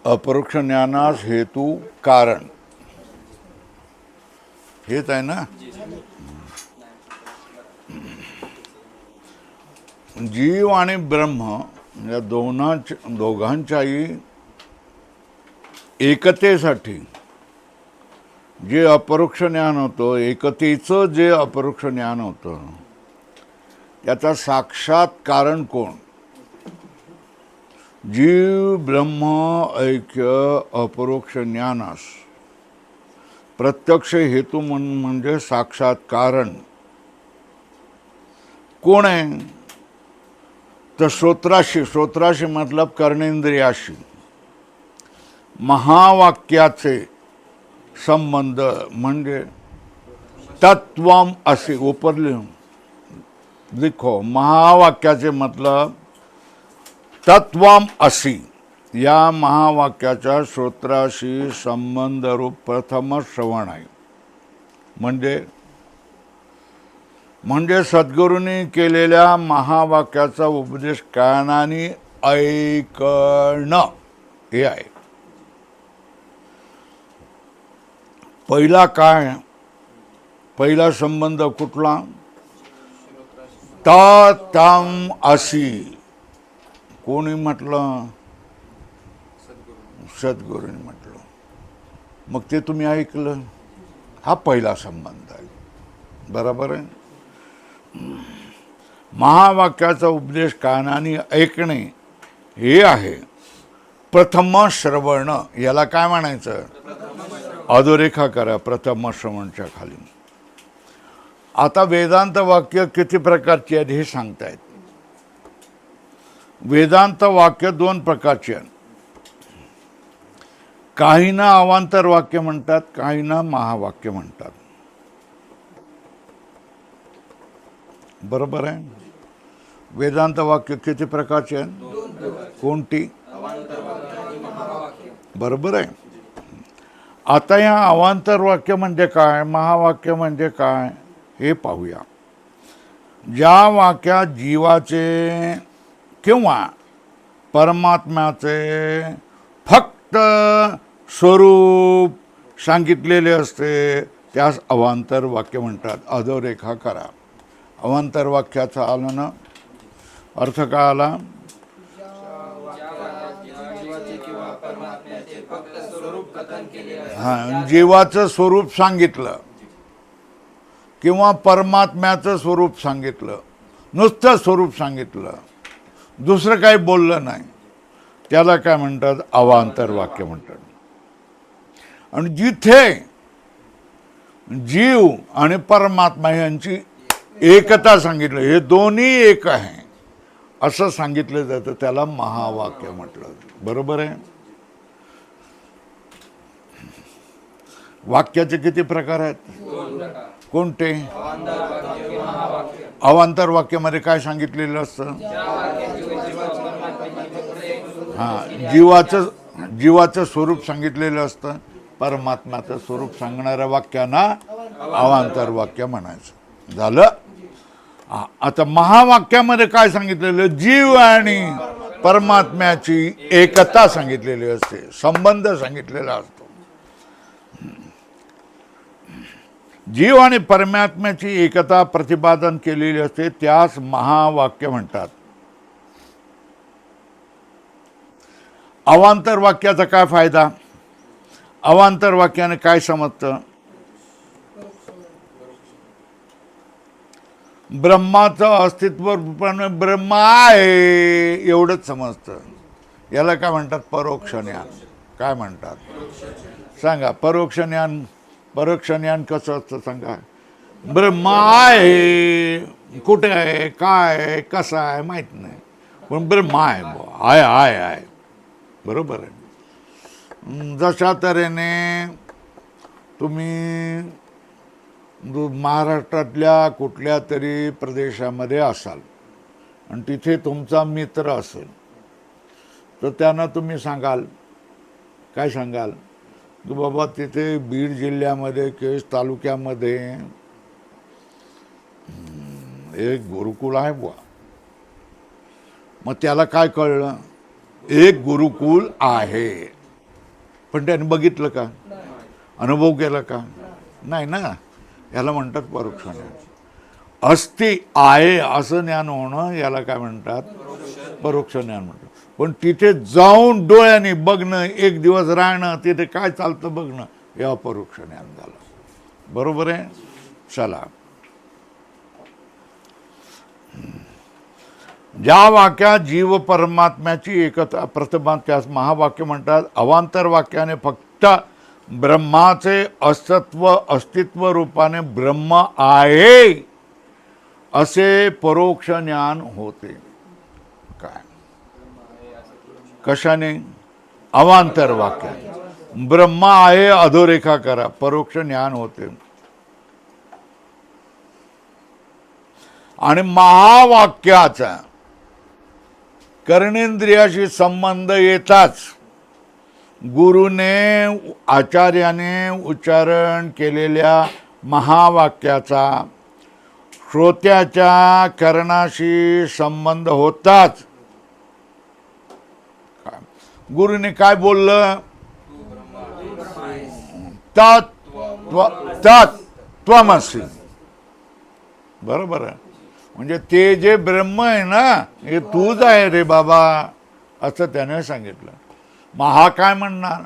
अपरोक्ष ज्ञानास हेतू कारण हेच आहे ना. जीव आणि ब्रह्म या दोघांच्याही एकतेसाठी जे अपरोक्ष ज्ञान होतं, एकतेचं जे अपरोक्ष ज्ञान होतं, त्याचा साक्षात कारण कोण? जीव ब्रह्म ऐक्य अपरोक्ष ज्ञानास प्रत्यक्ष हेतू म्हणजे साक्षात कारण कोण आहे? तर श्रोत्राशी मतलब कर्णेंद्रियाशी महावाक्याचे संबंध म्हणजे तत्वम असे ऊपर लिखो. महावाक्याचे मतलब तत्वम असी या महावाक्याच्या श्रोत्राशी संबंध रूप प्रथम श्रवण आहे. म्हणजे सद्गुरूंनी केलेल्या महावाक्याचा उपदेश कानाने ऐकणं हे आहे. पहिला संबंध कुठला? तम असी. कोणी म्हटलं? सद्गुरूंनी म्हटलं. मग ते तुम्ही ऐकलं. हा पहिला संबंध आहे. बरोबर आहे. महावाक्याचा उपदेश कानाने ऐकणे हे आहे प्रथम श्रवण. याला काय म्हणायचं? अधोरेखा करा प्रथम श्रवणच्या खाली. आता वेदांत वाक्य किती प्रकारची आहेत हे सांगतायत. वेदांत वाक्य दोन प्रकारची आहेत. काहींना अवांतर वाक्य म्हणतात, काहींना महावाक्य म्हणतात. बरोबर आहे. वेदांत वाक्य किती प्रकारचे आहेत? कोणती? बरोबर आहे. आता या अवांतर वाक्य म्हणजे काय, महावाक्य म्हणजे काय हे पाहूया. ज्या वाक्यात जीवाचे किंवा परमात्म्याचे फक्त स्वरूप सांगितलेले असते त्यास अवांतर वाक्य म्हणतात. अधोरेखा करा. अवांतर वाक्याचा आला ना अर्थ काय आला? जीवाचं स्वरूप सांगितलं किंवा परमात्म्याचं स्वरूप सांगितलं, नुसतं स्वरूप सांगितलं, दुसरं काही बोललं नाही, त्याला काय म्हणतात? अवांतर वाक्य म्हणतात. आणि जिथे जीव आणि परमात्मा यांची एकता सांगितलं, हे दोन्ही एक आहे असं सांगितलं जातं, त्याला महावाक्य म्हटलं. बरोबर आहे. वाक्याचे किती प्रकार आहेत? कोणते? अवांतर वाक्यामध्ये काय सांगितलेलं असतं? जीवाचं स्वरूप सांगितलेलं असतं. परमात्म्याचं स्वरूप सांगणाऱ्या वाक्यांना अवांतर वाक्य म्हणायचं. झालं. आता महावाक्यामध्ये काय सांगितलेलं? जीव आणि परमात्म्याची एकता सांगितलेली असते, संबंध सांगितलेला असतो. जीव आणि परमात्म्याची एकता प्रतिपादन केलेली असते, त्यास महावाक्य म्हणतात. अवांतर वाक्याचा काय फायदा? अवांतर वाक्याने काय समजतं? ब्रह्माचं अस्तित्व ब्रह्म आहे एवढंच समजतं. याला काय म्हणतात? परोक्ष ज्ञान. काय म्हणतात? सांगा. परोक्ष ज्ञान कसं असतं सांगा. ब्रह्म आहे, कुठे आहे, काय आहे, कसं आहे माहीत नाही, पण ब्रह्म आहे. आहे. बरोबर आहे. जशा तऱ्हेने तुम्ही महाराष्ट्रातल्या कुठल्या तरी प्रदेशामध्ये असाल आणि तिथे तुमचा मित्र असेल, तर त्यांना तुम्ही सांगाल, काय सांगाल? की बाबा तिथे बीड जिल्ह्यामध्ये केज तालुक्यामध्ये एक गुरुकुल आहे बुवा. मग त्याला काय कळलं? एक गुरुकुल आहे. पण त्याने बघितलं का, अनुभव केला का, नाही ना. याला म्हणतात परोक्ष ज्ञान. अस्ति आहे असं ज्ञान होणं याला काय म्हणतात, परोक्ष ज्ञान म्हणतात. पण तिथे जाऊन डोळ्याने बघणं, एक दिवस राहणं, तिथे काय चालतं बघणं, हे अपरोक्ष ज्ञान झालं. बरोबर आहे. चला, ज्या वाक्यात जीव परमात्म्याची एकता प्रथमा त्यास महावाक्य म्हणतात. अवांतर वाक्याने फक्त ब्रह्माचे अस्तित्व रूपाने ब्रह्म आहे असे परोक्ष ज्ञान होते. काय, कशाने, अवांतर वाक्याने ब्रह्म आहे अधोरेखा करा, परोक्ष ज्ञान होते. आणि महावाक्याचा कर्णेंद्रियाशी संबंध येताच गुरुने आचार्याने उच्चारण केलेल्या महावाक्याचा श्रोत्याच्या कर्णाशी संबंध होताच गुरुने काय बोललं, त्वमसि. बरोबर आहे. म्हणजे ते जे ब्रह्म आहे ना, हे तूच आहे रे बाबा, असं त्याने सांगितलं. मग हा काय म्हणणार,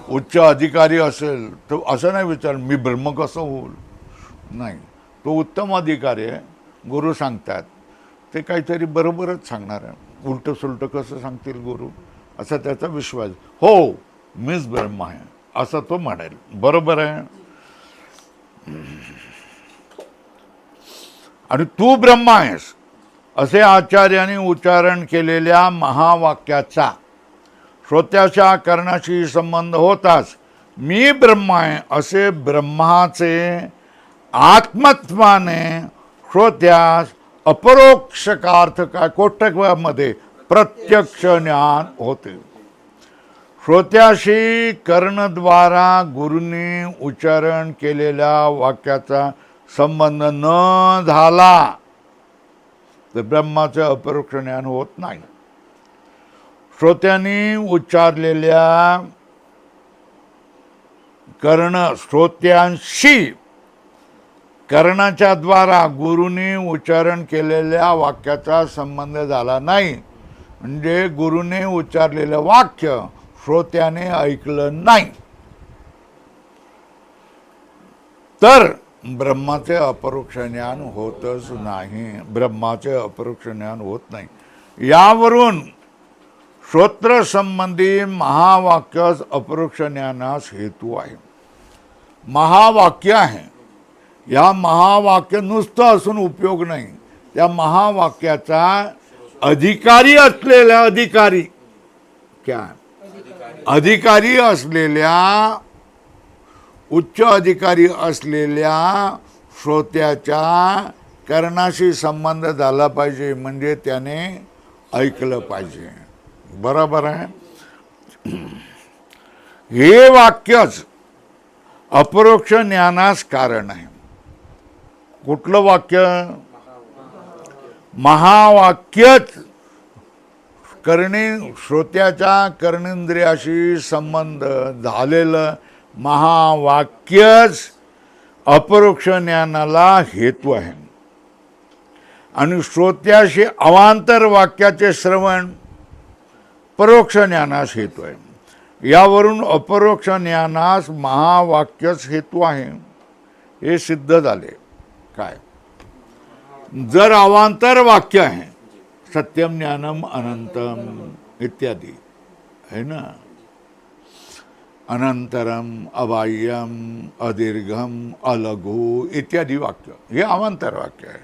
उच्च अधिकारी असेल तर असं नाही विचार मी ब्रह्म कसं होईल, नाही. तो उत्तम अधिकारी आहे, गुरु सांगतात ते काहीतरी बरोबरच सांगणार आहे. उलट सुलट कसं सांगतील गुरु, असा त्याचा विश्वास. हो मीच ब्रह्म आहे असं तो म्हणेल. बरोबर आहे. आणि तू ब्रह्म आहेस असे आचार्याने उच्चारण केलेल्या महावाक्याचा श्रोत्याच्या कर्णाशी संबंध होताच मी ब्रह्म आहे असे ब्रह्माचे आत्मत्वाने श्रोत्यास अपरोक्ष का अर्थ काय, कोष्टकामध्ये प्रत्यक्ष ज्ञान होते. श्रोत्याशी कर्णद्वारा गुरुनी उच्चारण केलेल्या वाक्याचा संबंध न झाला तर ब्रह्माचे अपरोक्ष ज्ञान होत नाही. श्रोत्यांनी उच्चारलेल्या श्रोत्यांशी कर्णाच्या द्वारा गुरुनी उच्चारण केलेल्या वाक्याचा संबंध झाला नाही. म्हणजे गुरुने उच्चारलेलं वाक्य श्रोत्याने ऐकलं नाही तर ब्रह्माचे अपरोक्ष ज्ञान होतच नाही. ब्रह्माचे अपरोक्ष ज्ञान होत नाही. यावरून श्रोत्र संबंधी महावाक्यच अपरोक्ष ज्ञानास हेतू आहे. महावाक्य आहे, या महावाक्य नुसतं असून उपयोग नाही. त्या महावाक्याचा अधिकारी असलेल्या अधिकारी असलेल्या उच्च अधिकारी असलेल्या श्रोत्याच्या कर्णाशी संबंध झाला पाहिजे. म्हणजे त्याने ऐकलं पाहिजे. बरोबर आहे. हे वाक्यच अपरोक्ष ज्ञानास कारण आहे. कुठलं वाक्य, महावाक्यच श्रोत्याच्या कर्णेंद्रियाशी संबंध झालेलं महावाक्यच अपरोक्ष ज्ञानाला हेतू आहे. आणि श्रोत्याशी अवांतर वाक्याचे श्रवण परोक्ष ज्ञानास हेतू आहे. यावरून अपरोक्ष ज्ञानास महावाक्यच हेतू आहे हे सिद्ध झाले. काय, जर अवांतर वाक्य आहे सत्यम ज्ञानम अनंतम इत्यादी है ना, अनंतरम अबाह्यम अदीर्घम अलघु इत्यादी वाक्य हे अवांतर वाक्य आहे.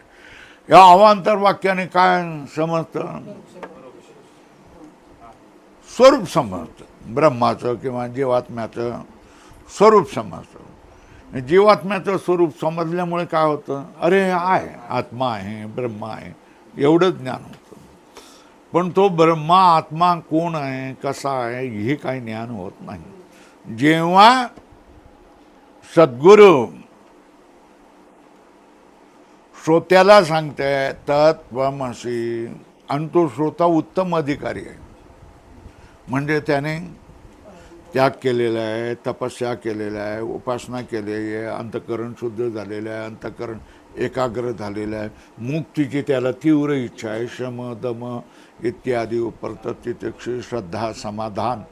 या अवांतर वाक्याने काय समजतं, स्वरूप समजतं. ब्रह्माचं किंवा जीवात्म्याचं स्वरूप समजतं. जीवात्म्याचं स्वरूप समजल्यामुळे काय होतं, अरे आहे आत्मा आहे ब्रह्म आहे एवढंच ज्ञान होतं. पण तो ब्रह्म आत्मा कोण आहे कसा आहे हे काही ज्ञान होत नाही. जेव्हा सद्गुरू श्रोत्याला सांगते तत्त्वमसि आणि तो श्रोता उत्तम अधिकारी आहे म्हणजे त्याने त्याग केलेला आहे, तपस्या केलेला आहे, उपासना केलेली आहे, अंतःकरण शुद्ध झालेलं आहे, अंतःकरण एकाग्र झालेलं आहे, मुक्तीची त्याला तीव्र इच्छा आहे, शम दम इत्यादी उपरत तितिक्षु श्रद्धा समाधान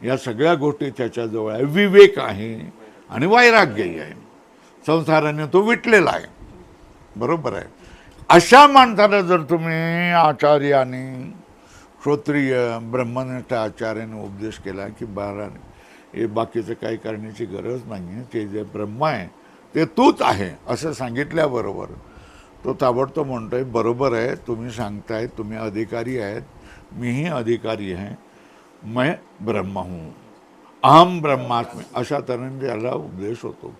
या सगळ्या गोष्टी त्याच्याजवळ आहे, विवेक आहे आणि वैराग्यही आहे, संसाराने तो विटलेला आहे. बरोबर आहे. अशा माणसाला जर तुम्ही आचार्याने श्रोत्रिय ब्रह्मनिष्ठ आचार्याने उपदेश केला की हे बाकीचं काही करण्याची गरज नाही आहे, ते जे ब्रह्म आहे ते तूच आहे असं सांगितल्याबरोबर तो ताबडतोब म्हणतोय बरोबर आहे, तुम्ही सांगताय, तुम्ही अधिकारी आहेत, मीही अधिकारी आहे, मैं ब्रह्म हूँ, अहम ब्रह्मास्मी, अशा तऱ्हेने त्याला उपदेश होतो.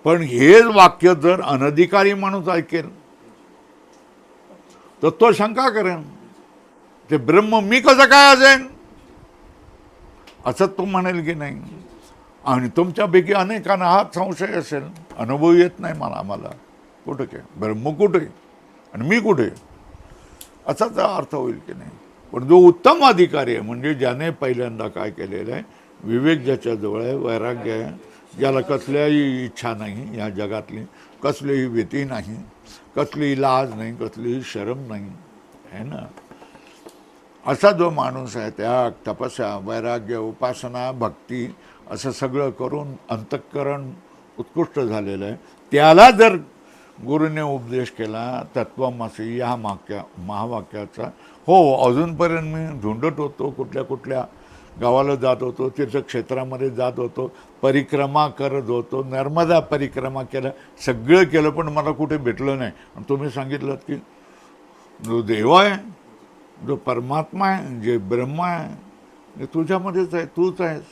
पण हेच वाक्य जर अनधिकारी माणूस ऐकेल तर तो शंका करेन, ते ब्रह्म मी कसं काय असेन असं तो म्हणेल की नाही. आणि तुमच्यापैकी अनेकांना हाच संशय असेल, अनुभव येत नाही मला कुठं काय ब्रह्म कुठे आणि मी कुठे, असाच अर्थ होईल की नाही. पण जो उत्तम अधिकारी आहे म्हणजे ज्याने पहिल्यांदा काय केलेलं आहे, विवेक ज्याच्याजवळ आहे, वैराग्य आहे, ज्याला कसल्याही इच्छा नाही या जगातली, कसलीही भीती नाही, कसलीही लाज नाही, कसलीही शरम नाही आहे ना, असा जो माणूस आहे त्याग तपस्या वैराग्य उपासना भक्ती असं सगळं करून अंतःकरण उत्कृष्ट झालेलं आहे, त्याला जर गुरुने उपदेश केला तत्वमसी या महावाक्याचा, हो अजूनपर्यंत मी झुंडत होतो, कुठल्या गावाला जात होतो, तीर्थक्षेत्रामध्ये जात होतो, परिक्रमा करत होतो, नर्मदा परिक्रमा केलं, सगळं केलं, पण मला कुठे भेटलं नाही. आणि तुम्ही सांगितलं की जो देव आहे, जो परमात्मा आहे, जे ब्रह्म आहे, ते तुझ्यामध्येच आहे, तूच आहेस,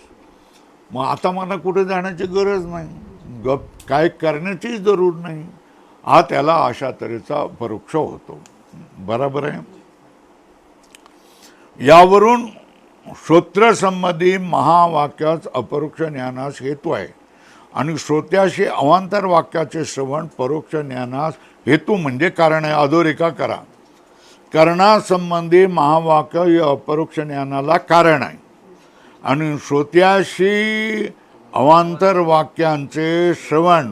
मग आता मला कुठे जाण्याची गरज नाही, काय करण्याचीच जरूर नाही. हा त्याला अशा तऱ्हेचा परोक्ष होतो. बरोबर आहे. यावरून श्रोत्रसंबंधी महावाक्याच अपरोक्ष ज्ञानास हेतू आहे आणि श्रोत्याशी अवांतर वाक्याचे श्रवण परोक्ष ज्ञानास हेतू म्हणजे कारण आहे. अधोरेखा करा. कर्णासंबंधी महावाक्य हे अपरोक्ष ज्ञानाला कारण आहे आणि श्रोत्याशी अवांतर वाक्यांचे श्रवण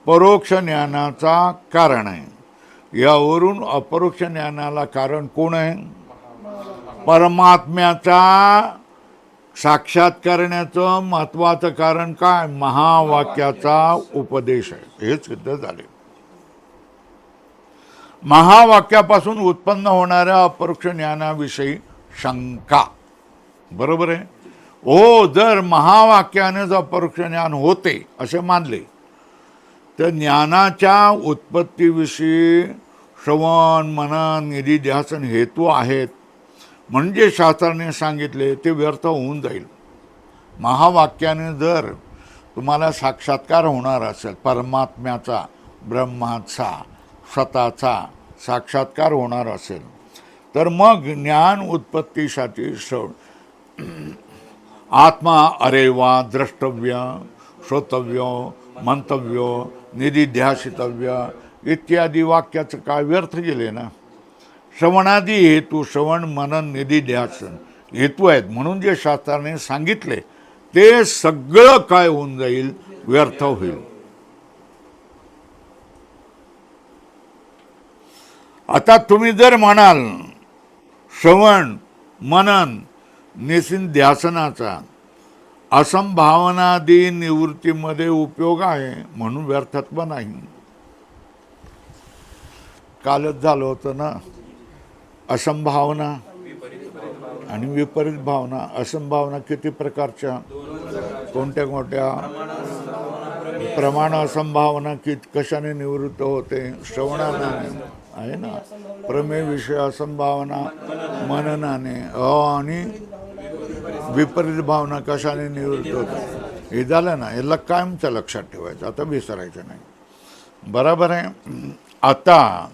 परोक्ष ज्ञानाचा कारण आहे. यावरून अपरोक्ष ज्ञानाला कारण कोण आहे? परमात्म्याचा साक्षात करण्याचं महत्वाचं कारण काय? महावाक्याचा उपदेश आहे. हेच सिद्ध झाले. महावाक्यापासून उत्पन्न होणाऱ्या अपरोक्ष ज्ञानाविषयी शंका. बरोबर आहे. हो, जर महावाक्यानेच अपरोक्ष ज्ञान होते असे मानले तर ज्ञानाच्या उत्पत्तीविषयी श्रवण मनन निधिध्यासन हेतू आहेत म्हणजे शास्त्राने सांगितले ते व्यर्थ होऊन जाईल. महावाक्याने जर तुम्हाला साक्षात्कार होणार असेल, परमात्म्याचा ब्रह्माचा स्वतःचा साक्षात्कार होणार असेल तर मग ज्ञान उत्पत्तीसाठी आत्मा अरे वा द्रष्टव्य श्रोतव्य मंतव्य निधिध्यासितव्य इत्यादी वाक्याचं काय व्यर्थ गेले ना. श्रवणादी हेतू श्रवण मनन निधिध्यासन हेतू आहेत म्हणून जे शास्त्राने सांगितले ते सगळं काय होऊन जाईल, व्यर्थ होईल. आता तुम्ही जर म्हणाल श्रवण मनन निधिध्यासनाचा असंभावनादी निवृत्तीमध्ये उपयोग आहे म्हणून व्यर्थत्व नाही. कालच झालं होतं ना, असंभावना आणि विपरीत भावना. असंभावना किती प्रकारच्या, कोणत्या कोणत्या? प्रमाण असंभावना कशाने निवृत्त होते? श्रवणाने आहे ना. प्रमेय विषय असंभावना मननाने. आणि विपरीत भावना कशाने निवृत्त होते? हे झालं ना, याला कायमच्या लक्षात ठेवायचं, आता विसरायचं नाही. बरोबर आहे. आता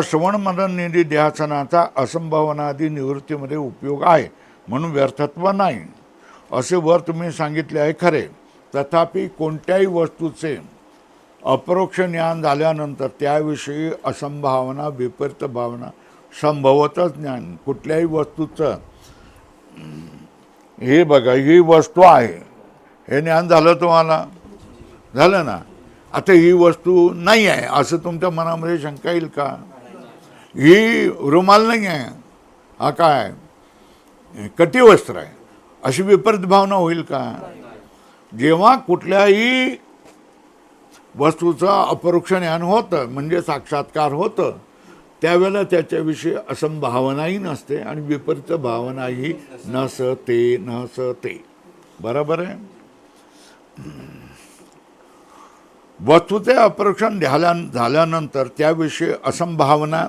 श्रवण मनन निधिध्यासनाचा असंभावनादी निवृत्तीमध्ये उपयोग आहे म्हणून व्यर्थत्व नाही असे वर तुम्ही सांगितले आहे खरे. तथापि कोणत्याही वस्तूचे अपरोक्ष ज्ञान झाल्यानंतर त्याविषयी असंभावना विपरीत भावना संभवतच ज्ञान. कुठल्याही वस्तूचं हे बघा, ही वस्तू आहे, हे ज्ञान झालं तुम्हाला, झालं ना. आता ही वस्तू नाही आहे असं तुमच्या मनामध्ये शंका येईल का? ही रुमाल नाही आहे, हा काय कटिवस्त्र आहे, अशी विपरीत भावना होईल का? जेव्हा कुठल्याही वस्तूचं अपरोक्ष ज्ञान होतं म्हणजे साक्षात्कार होतं, त्यावेळेला त्याच्याविषयी असंभावनाही नसते आणि विपरीत भावनाही नसते. बरोबर आहे. वस्तूचे अपरोक्षण झाल्यानंतर त्याविषयी असंभावना,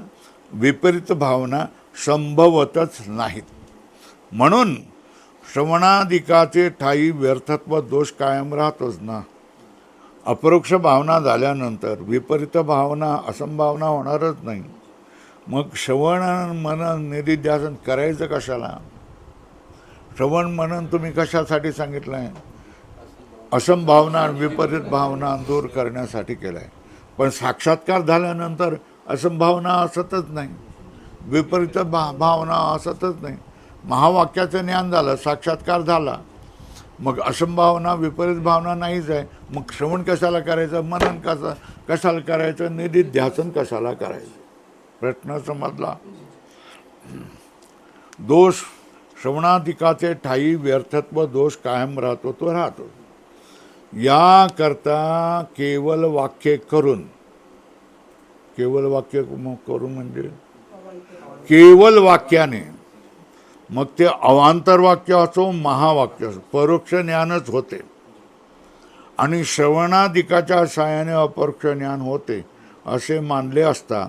विपरीत भावना संभवतच नाहीत. म्हणून श्रवणादिकाचे ठायी व्यर्थत्व दोष कायम राहतोच ना. अपरोक्ष भावना झाल्यानंतर विपरीत भावना, असंभावना होणारच नाही. मग श्रवण मनन निधिध्यासन करायचं कशाला? श्रवण मनन तुम्ही कशासाठी सांगितलं आहे? असंभावना, विपरीत भावना दूर करण्यासाठी केलं आहे. पण साक्षात्कार झाल्यानंतर असंभावना असतच नाही, विपरीत भावना असतच नाही. महावाक्याचं ज्ञान झालं, साक्षात्कार झाला, मग असंभावना, विपरीत भावना नाहीच आहे. मग श्रवण कशाला करायचं? मनन कशाला करायचं? निधिध्यासन कशाला करायचं? प्रश्न समजला? दोष श्रवणाधिकाचे ठायी व्यर्थत्व दोष कायम राहतो, तो राहतो. याकरता केवल वाक्य करून, केवल वाक्य करून म्हणजे केवल वाक्याने, मग ते अवांतर वाक्य असो, महावाक्य असो, परोक्ष ज्ञानच होते. आणि श्रवणाधिकाच्या साहाय्याने अपरोक्ष ज्ञान होते असे मानले असता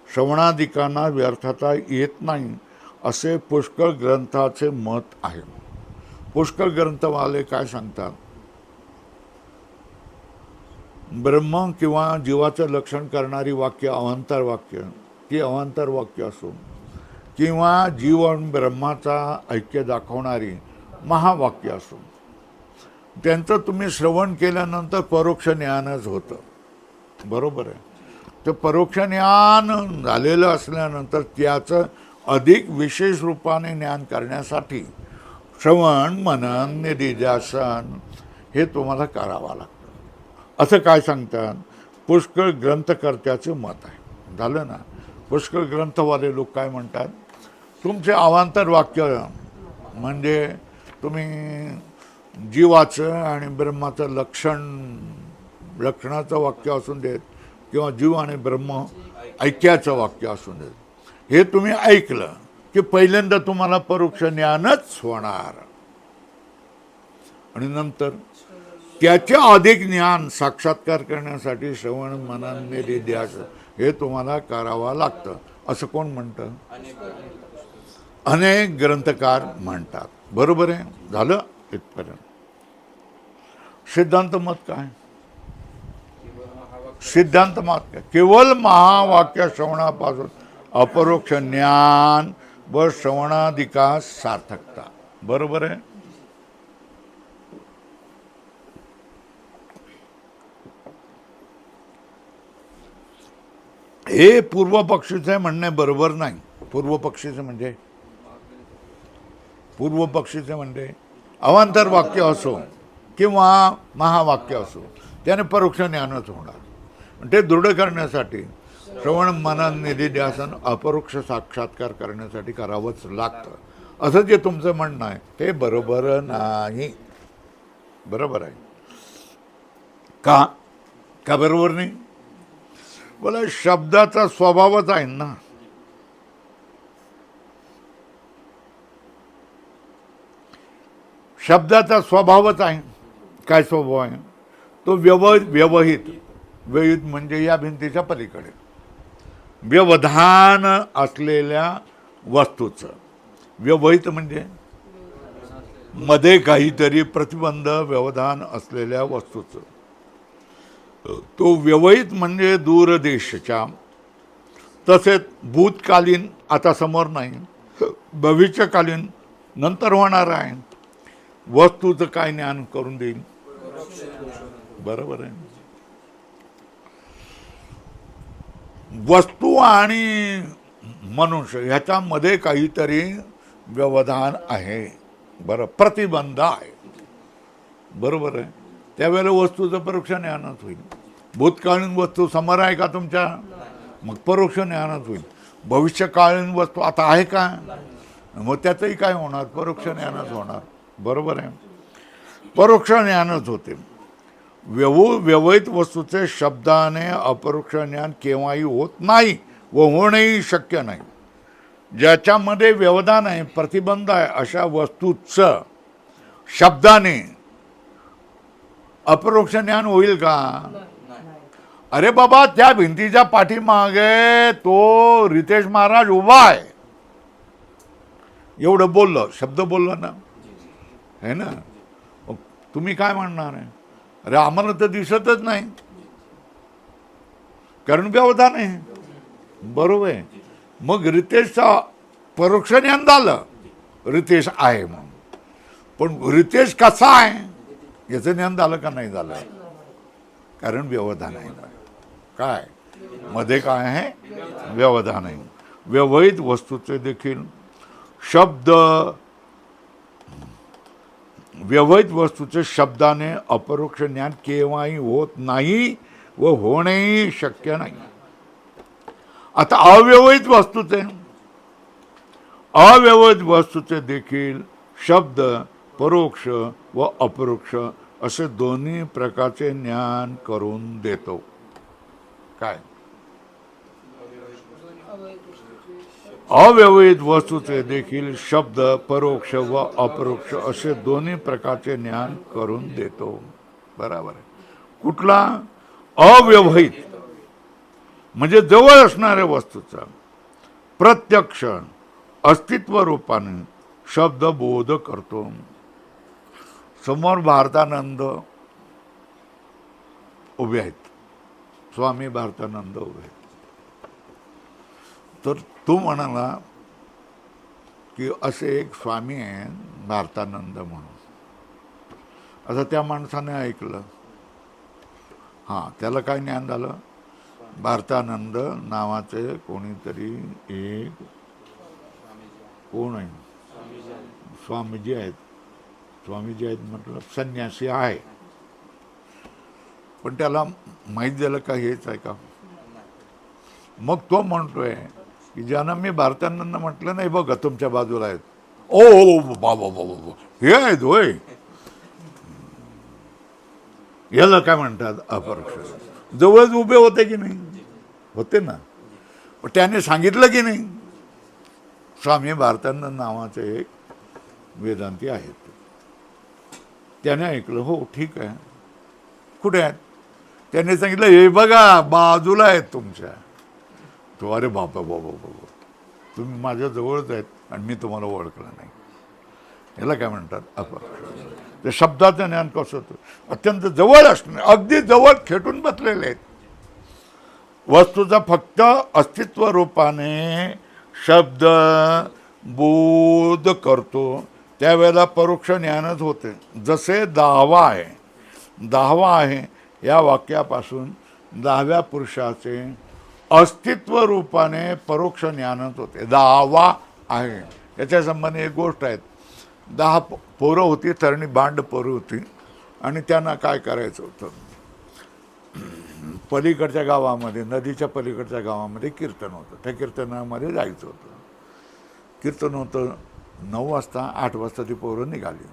श्रवणाधिकांना व्यर्थता येत नाही असे पुष्कळ ग्रंथाचे मत आहे. पुष्कळ ग्रंथवाले काय सांगतात? ब्रह्म किंवा जीवाचं लक्षण करणारी वाक्य अवांतर वाक्य, ती अवांतर वाक्य असो, किंवा जीव आणि ब्रह्माचा ऐक्य दाखवणारी महावाक्य असो, त्यांचं तुम्ही श्रवण केल्यानंतर परोक्ष ज्ञानच होतं. बरोबर आहे. तर परोक्ष ज्ञान झालेलं असल्यानंतर त्याचं अधिक विशेष रूपाने ज्ञान करण्यासाठी श्रवण मनन निधिध्यासन हे तुम्हाला करावं लागतं. असं काय सांगतात? पुष्कळ ग्रंथकर्त्याचे मत आहे. झालं ना. पुष्कळ ग्रंथवाले लोक काय म्हणतात? तुमचे अवांतर वाक्य म्हणजे तुम्ही जीवाचं आणि ब्रह्माचं लक्षणाचं वाक्य असून देत, किंवा जीव आणि ब्रह्म ऐक्याचं वाक्य असून देत, हे तुम्ही ऐकलं की पहिल्यांदा तुम्हाला परोक्ष ज्ञानच होणार, आणि नंतर त्याचे अधिक ज्ञान साक्षात्कार करण्यासाठी श्रवण मनन निधिध्यासन हे तुम्हाला करावं लागतं. असं कोण म्हणतं? अनेक ग्रंथकार म्हणतात. बरोबर आहे. झालं इथपर्यंत. सिद्धांत मत काय? सिद्धांत मत काय? केवळ महावाक्य श्रवणापासून अपरोक्ष ज्ञान व श्रवणाधिकास सार्थकता. बरोबर आहे. हे पूर्व पक्षीचे म्हणणे बरोबर नाही. पूर्व पक्षीचे म्हणजे अवांतर वाक्य असो किंवा महावाक्य असो, त्याने परोक्ष ज्ञानच होणार. ते दृढ करण्यासाठी श्रवण मनन निधिध्यासन अपरोक्ष साक्षात्कार करण्यासाठी करावंच लागतं. असं जे तुमचं म्हणणं आहे ते बरोबर नाही. बरोबर आहे का? का बरोबर नाही? बोला, शब्दाचा स्वभावच आहे ना. शब्दाचा स्वभावच आहे. काय स्वभाव आहे? तो व्यवहित म्हणजे या भिंतीच्या पलीकडे व्यवधान असलेल्या वस्तूचं. व्यवहित म्हणजे मध्ये काहीतरी प्रतिबंध व्यवधान असलेल्या वस्तूचं. तो व्यवहित म्हणजे दूरदेशच्या, तसेच भूतकालीन, आता समोर नाही, भविष्यकालीन, नंतर होणार आहे वस्तूचं काय ज्ञान करून देईल? बरोबर आहे. वस्तू आणि मनुष्य ह्याच्यामध्ये काहीतरी व्यवधान आहे, बरं, प्रतिबंध आहे, बरोबर आहे. त्यावेळेला वस्तूचं परोक्ष ज्ञानच होईल. भूतकालीन वस्तू समोर आहे का तुमच्या, मग परोक्ष ज्ञानच होईल. भविष्यकालीन वस्तू आता आहे का, मग त्याचंही काय होणार, परोक्ष ज्ञानच होणार, बरोबर आहे. परोक्ष ज्ञानच होते. व्यवहित वस्तूचे शब्दाने अपरोक्ष ज्ञान केव्हाही होत नाही व होणेही शक्य नाही. ज्याच्यामध्ये व्यवधान आहे, प्रतिबंध आहे, अशा वस्तूचं शब्दाने अपरोक्ष ज्ञान होईल का? अरे बाबा, त्या भिंतीच्या पाठीमागे तो रितेश महाराज उभा आहे, एवढं बोललं, शब्द बोलला ना, है ना. तुम्ही काय म्हणणार आहे, अरे आम्हाला तर दिसतच नाही, कारण व्यवधान आहे, बरोबर आहे. मग रितेशचा परोक्ष ज्ञान झालं, रितेश आहे म्हणून, पण रितेश कसा आहे याचं ज्ञान झालं का नाही झालं, कारण व्यवधान आहे. काय मध्ये काय आहे, व्यवधान आहे. व्यवहित वस्तूचे देखील शब्द, व्यवहित वस्तूचे शब्दाने अपरोक्ष ज्ञान केव्हाही होत नाही व होणेही शक्य नाही. आता अव्यवहित वस्तूचे देखील शब्द परोक्ष व अपरोक्ष असे दोन्ही प्रकारचे ज्ञान करून देतो. काय, अव्यवहित वस्तूचे देखील शब्द परोक्ष व अपरोक्ष असे दोन्ही प्रकारचे ज्ञान करून देतो, बरोबर आहे. कुठला, अव्यवहित म्हणजे जवळ असणाऱ्या वस्तूचा प्रत्यक्ष अस्तित्व रूपाने शब्द बोध करतो. समोर भारतानंद उभे आहेत, स्वामी भारतानंद उभे आहेत. तर तो म्हणाला की असे एक स्वामी आहे भारतानंद म्हणून. आता त्या माणसाने ऐकलं, हां, त्याला काय ज्ञान झालं, भारतानंद नावाचे कोणीतरी एक, कोण आहे, स्वामीजी आहेत. स्वामीजी आहेत म्हटलं संन्यासी आहे, पण त्याला माहीत झालं का हेच आहे का. मग तो म्हणतोय की ज्यांना मी भारतानंद म्हटलं नाही, बघा तुमच्या बाजूला आहेत. ओ बाबा बाबा, हे आहेत होय, याला काय म्हणतात, अपरोक्ष. जवळच उभे होते की नाही, होते ना, पण त्याने सांगितलं की नाही. स्वामी भारतानंद नावाचे एक वेदांती आहेत, त्याने ऐकलं, हो ठीक आहे, कुठे आहेत, त्याने सांगितलं हे बघा बाजूला आहेत तुमच्या. तो, अरे बाबा बाबा बाबा, तुम्ही माझ्या जवळच आहेत आणि मी तुम्हाला ओळखलं नाही. याला काय म्हणतात, अपरोक्ष. ते शब्दाचं ज्ञान कसं होतं, अत्यंत जवळ असणे, अगदी जवळ खेटून बसलेले आहेत. वस्तूचा फक्त अस्तित्व रूपाने शब्द बोध करतो, त्यावेळेला परोक्ष ज्ञानच होते. जसे दहावा आहे या वाक्यापासून 10व्या पुरुषाचे अस्तित्व रूपाने परोक्ष ज्ञानच होते. 10वा आहे याच्या संबंधी एक गोष्ट आहे. 10 पोरं होती, तरणी बांड पोरं होती, आणि त्यांना काय करायचं होतं, पलीकडच्या गावामध्ये, नदीच्या पलीकडच्या गावामध्ये कीर्तन होतं. त्या कीर्तनामध्ये जायचं होतं. कीर्तन होतं 9 वाजता, 8 वाजता ती पोरं निघाली.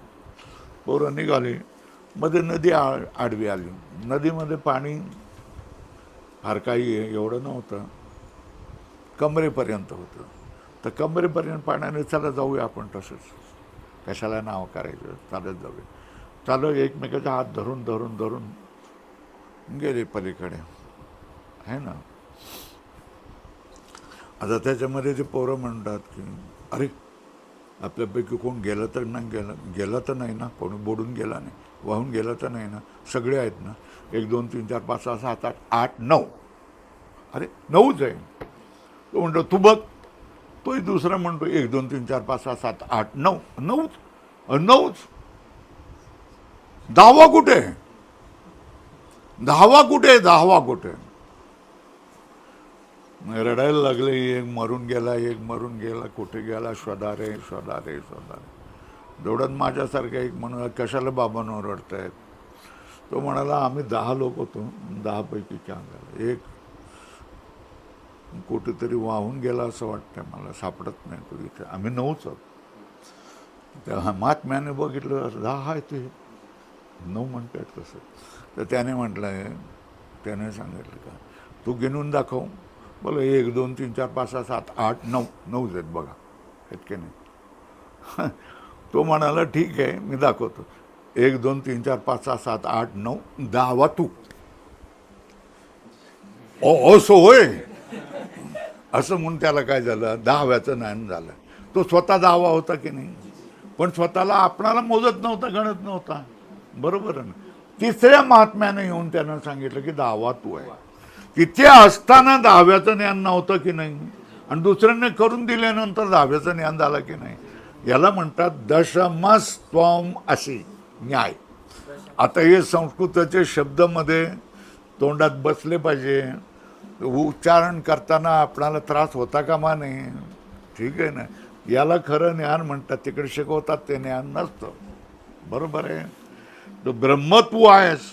मध्ये नदी आडवी आली. नदीमध्ये पाणी फार काही एवढं नव्हतं, कमरेपर्यंत होतं. तर कमरेपर्यंत पाण्याने चला जाऊया आपण, तसंच कशाला नाव करायचं, चालत जाऊया. चालू एकमेकाचा हात धरून धरून धरून गेले पलीकडे, आहे ना. आता त्याच्यामध्ये ते पोरं म्हणतात की अरे आपल्यापैकी कोण गेलं तर नाही, गेलं तर नाही ना, कोणी बुडून गेला नाही, वाहून गेलं तर नाही ना, सगळे आहेत ना, 1 2 3 4 5 6 7 8 8 9, अरे 9च आहे. तो म्हणतो तू बघ, तोही दुसरा म्हणतो 1 2 3 4 5 6 7 8 9, 9च. 10वा कुठे, 10वा कुठे, 10वा कुठे. रडायला लागले, एक मरून गेला, एक मरून गेला, कुठे गेला, शोधा रे शोधा रे शोधा रे. दौडत माझ्यासारखा एक म्हणून कशाला बाबांवर रडतायत. तो म्हणाला आम्ही 10 लोक होतो, 10 पैकी 4 झाले, एक कुठेतरी वाहून गेला असं वाटतंय मला, सापडत नाही तो इथे. आम्ही 9च आहोत. तेव्हा महात्म्याने बघितलं 10 आहे ते 9 म्हणतात तसं. तर त्याने म्हटलं, त्याने सांगितलं का तू गिनून दाखव. बोला 1 2 3 4 5 6 7 8 9 9 आहेत बघा, इतके नाही. तो म्हणाला ठीक आहे मी दाखवतो. 1 2 3 4 5 6 7 8 9 10वा तू. ओ असं होय, असं म्हणून त्याला काय झालं, 10व्याचं ज्ञान झालं. तो स्वतः 10वा होता की नाही, पण स्वतःला आपणाला मोजत नव्हता, गणत नव्हता. बरोबर आहे ना. तिसऱ्या महात्म्याने येऊन त्यानं सांगितलं की 10वा तू आहे. तिथे असताना 10व्याचं ज्ञान नव्हतं की नाही, आणि दुसऱ्याने करून दिल्यानंतर 10व्याचं ज्ञान झालं की नाही. याला म्हणतात दशमस्त्वम अशी न्याय. आता हे संस्कृताचे शब्दामध्ये तोंडात बसले पाहिजे, उच्चारण करताना आपणाला त्रास होता कामा नये. ठीक आहे ना. याला खरं ज्ञान म्हणतात, तिकडे शिकवतात ते ज्ञान नसतं. बरोबर आहे. तो ब्रह्मत्व आहेस,